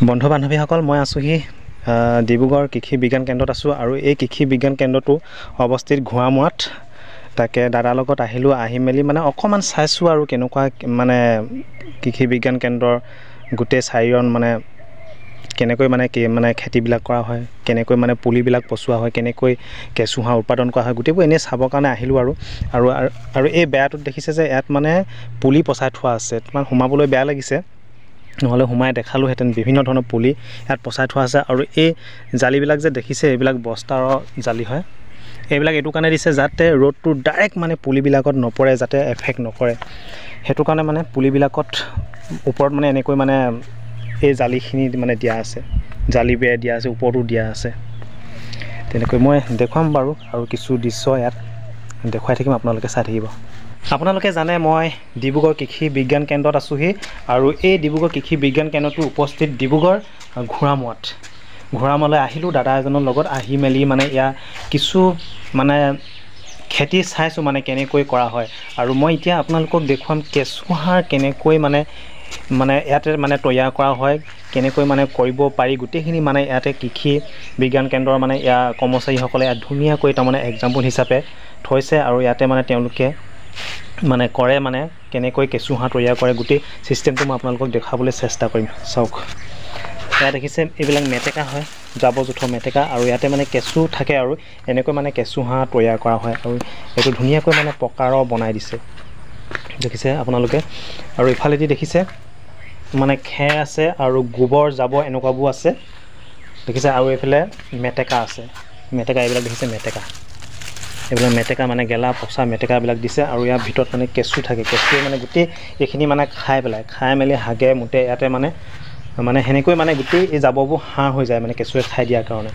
বন্ধু বান্ধৱীসকল মই আছোহি ডিব্ৰুগড় কৃষি বিজ্ঞান কেন্দ্ৰত আছোঁ আৰু এই কৃষি বিজ্ঞান কেন্দ্ৰটো অৱস্থিত ঘোঁৰামৰাত। তাকে দাদাৰ লগত আহিলোঁ, আহি মেলি মানে অকণমান চাইছোঁ আৰু কেনেকুৱা মানে কৃষি বিজ্ঞান কেন্দ্ৰৰ গোটেই চাৰিজন মানে কেনেকৈ মানে খেতিবিলাক কৰা হয়, কেনেকৈ মানে পুলিবিলাক পচোৱা হয়, কেনেকৈ কেঁচুসাৰ উৎপাদন কৰা হয়, গোটেইবোৰ এনেই চাবৰ কাৰণে আহিলোঁ আৰু এই বেয়াটোত দেখিছে যে ইয়াত মানে পুলি পচাই থোৱা আছে। তোমাৰ সোমাবলৈ বেয়া লাগিছে, নহ'লে সোমাই দেখালোহেঁতেন। বিভিন্ন ধৰণৰ পুলি ইয়াত পচাই থোৱা আছে আৰু এই জালিবিলাক যে দেখিছে এইবিলাক বস্তাৰৰ জালি হয়। এইবিলাক এইটো কাৰণে দিছে যাতে ৰ'দটো ডাইৰেক্ট মানে পুলিবিলাকত নপৰে, যাতে এফেক্ট নকৰে। সেইটো কাৰণে মানে পুলিবিলাকত ওপৰত মানে এনেকৈ মানে এই জালিখিনি মানে দিয়া আছে, জালি বেৰ দিয়া আছে, ওপৰতো দিয়া আছে। তেনেকৈ মই দেখুৱাম বাৰু আৰু কিছু দৃশ্য ইয়াত দেখুৱাই থাকিম, আপোনালোকে চাই থাকিব। আপোনালোকে জানে মই ডিব্ৰুগড় কৃষি বিজ্ঞান কেন্দ্ৰত আছোঁহি আৰু এই ডিব্ৰুগড় কৃষি বিজ্ঞান কেন্দ্ৰটো উপস্থিত ডিব্ৰুগড় ঘোঁৰামৰাত। ঘোঁৰামৰালৈ আহিলোঁ দাদা এজনৰ লগত, আহি মেলি মানে ইয়াৰ কিছু মানে খেতি চাইছোঁ মানে কেনেকৈ কৰা হয়। আৰু মই এতিয়া আপোনালোকক দেখুৱাম কেঁচুসাৰ কেনেকৈ মানে ইয়াতে মানে তৈয়াৰ কৰা হয়, কেনেকৈ মানে কৰিব পাৰি, গোটেইখিনি মানে ইয়াতে কৃষি বিজ্ঞান কেন্দ্ৰৰ মানে ইয়াৰ কৰ্মচাৰীসকলে ইয়াত ধুনীয়াকৈ তাৰমানে এক্সাম্পল হিচাপে থৈছে আৰু ইয়াতে মানে তেওঁলোকে মানে কৰে, মানে কেনেকৈ কেঁচুসাৰ তৈয়াৰ কৰে, গোটেই ছিষ্টেমটো মই আপোনালোকক দেখাবলৈ চেষ্টা কৰিম। চাওক, ইয়াত দেখিছে এইবিলাক মেটেকা হয়, জাবৰ জোঁথৰ মেটেকা, আৰু ইয়াতে মানে কেঁচু থাকে আৰু এনেকৈ মানে কেঁচুসাৰ তৈয়াৰ কৰা হয়। আৰু এইটো ধুনীয়াকৈ মানে পকাৰ বনাই দিছে, দেখিছে আপোনালোকে। আৰু ইফালেদি দেখিছে মানে খেৰ আছে আৰু গোবৰ জাবৰ এনেকুৱাবোৰ আছে, দেখিছে। আৰু এইফালে মেটেকা আছে, মেটেকা এইবিলাক দেখিছে, এইবিলাক মেটেকা মানে গেলা পচা মেটেকাবিলাক দিছে। আৰু ইয়াৰ ভিতৰত মানে কেঁচু থাকে, কেঁচুৱে মানে গোটেই এইখিনি মানে খাই মেলি হাগে মুতে ইয়াতে মানে সেনেকৈ মানে গোটেই এই জাবৰবোৰ সাৰ হৈ যায়, মানে কেঁচুৱে খাই দিয়াৰ কাৰণে।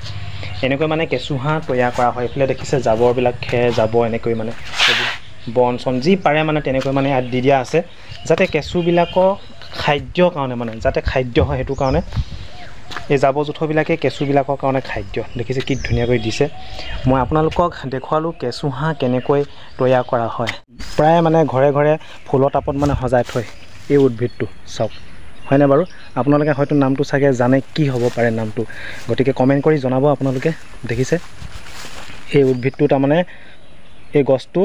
এনেকৈ মানে কেঁচুসাৰ তৈয়াৰ কৰা হয়। এইফালে দেখিছে জাবৰবিলাক, খেৰ জাবৰ এনেকৈ মানে এইবোৰ বন চন যি পাৰে মানে তেনেকৈ মানে ইয়াত দি দিয়া আছে, যাতে কেঁচুবিলাকৰ খাদ্যৰ কাৰণে মানে যাতে খাদ্য হয়, সেইটো কাৰণে এই জাবৰ জোঁথৰবিলাকে কেঁচুবিলাকৰ কাৰণে খাদ্য। দেখিছে কি ধুনীয়াকৈ দিছে। মই আপোনালোকক দেখুৱালোঁ কেঁচুসাৰ কেনেকৈ তৈয়াৰ কৰা হয়। প্ৰায় মানে ঘৰে ঘৰে ফুলৰ টাবত মানে সজাই থয় এই উদ্ভিদটো, চাওক হয়নে বাৰু? আপোনালোকে হয়তো নামটো চাগে জানে, কি হ'ব পাৰে নামটো, গতিকে কমেণ্ট কৰি জনাব আপোনালোকে। দেখিছে এই উদ্ভিদটো, তাৰমানে এই গছটো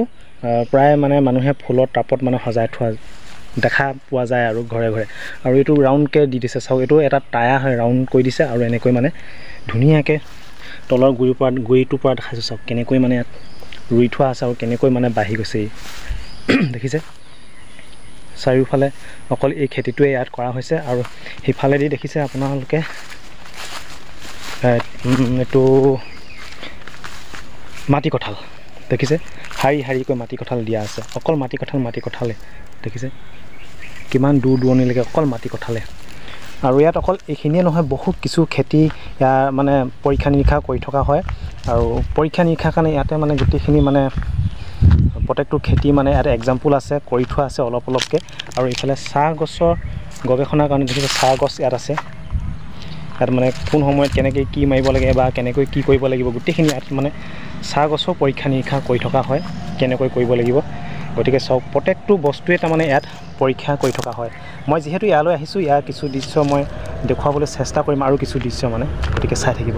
প্ৰায় মানে মানুহে ফুলৰ টাবত মানে সজাই থোৱা দেখা পোৱা যায় আৰু ঘৰে ঘৰে। আৰু এইটো ৰাউণ্ডকৈ দি দিছে, চাওক এইটো এটা টায়াৰ হয়, ৰাউণ্ড কৰি দিছে আৰু এনেকৈ মানে ধুনীয়াকৈ তলৰ গুৰিটোৰ পৰা দেখাইছোঁ। চাওক কেনেকৈ মানে ইয়াত ৰুই থোৱা আছে আৰু কেনেকৈ মানে বাঢ়ি গৈছে, দেখিছে। চাৰিওফালে অকল এই খেতিটোৱে ইয়াত কৰা হৈছে। আৰু সিফালেদি দেখিছে আপোনালোকে এইটো মাটি কঁঠাল, দেখিছে শাৰী শাৰীকৈ মাটি কঁঠাল দিয়া আছে, অকল মাটি কঁঠালে, দেখিছে কিমান দূৰ দূৰণিলৈকে অকল মাটি কঁঠালে। আৰু ইয়াত অকল এইখিনিয়ে নহয়, বহুত কিছু খেতি ইয়াৰ মানে পৰীক্ষা নিৰীক্ষা কৰি থকা হয়। আৰু পৰীক্ষা নিৰীক্ষাৰ কাৰণে ইয়াতে মানে গোটেইখিনি মানে প্ৰত্যেকটো খেতি মানে ইয়াত এক্সাম্পল আছে, কৰি থোৱা আছে অলপ অলপকৈ। আৰু এইফালে চাহ গছৰ গৱেষণাৰ কাৰণে দেখিছে চাহ গছ ইয়াত আছে। ইয়াত মানে কোন সময়ত কেনেকৈ কি মাৰিব লাগে বা কেনেকৈ কি কৰিব লাগিব, গোটেইখিনি ইয়াত মানে চাহ গছৰ পৰীক্ষা নিৰীক্ষা কৰি থকা হয়, কেনেকৈ কৰিব লাগিব। গতিকে চাওক প্ৰত্যেকটো বস্তুৱে তাৰমানে ইয়াত পৰীক্ষা কৰি থকা হয়। মই যিহেতু ইয়ালৈ আহিছোঁ, ইয়াৰ কিছু দৃশ্য মই দেখুৱাবলৈ চেষ্টা কৰিম, আৰু কিছু দৃশ্য মানে, গতিকে চাই থাকিব।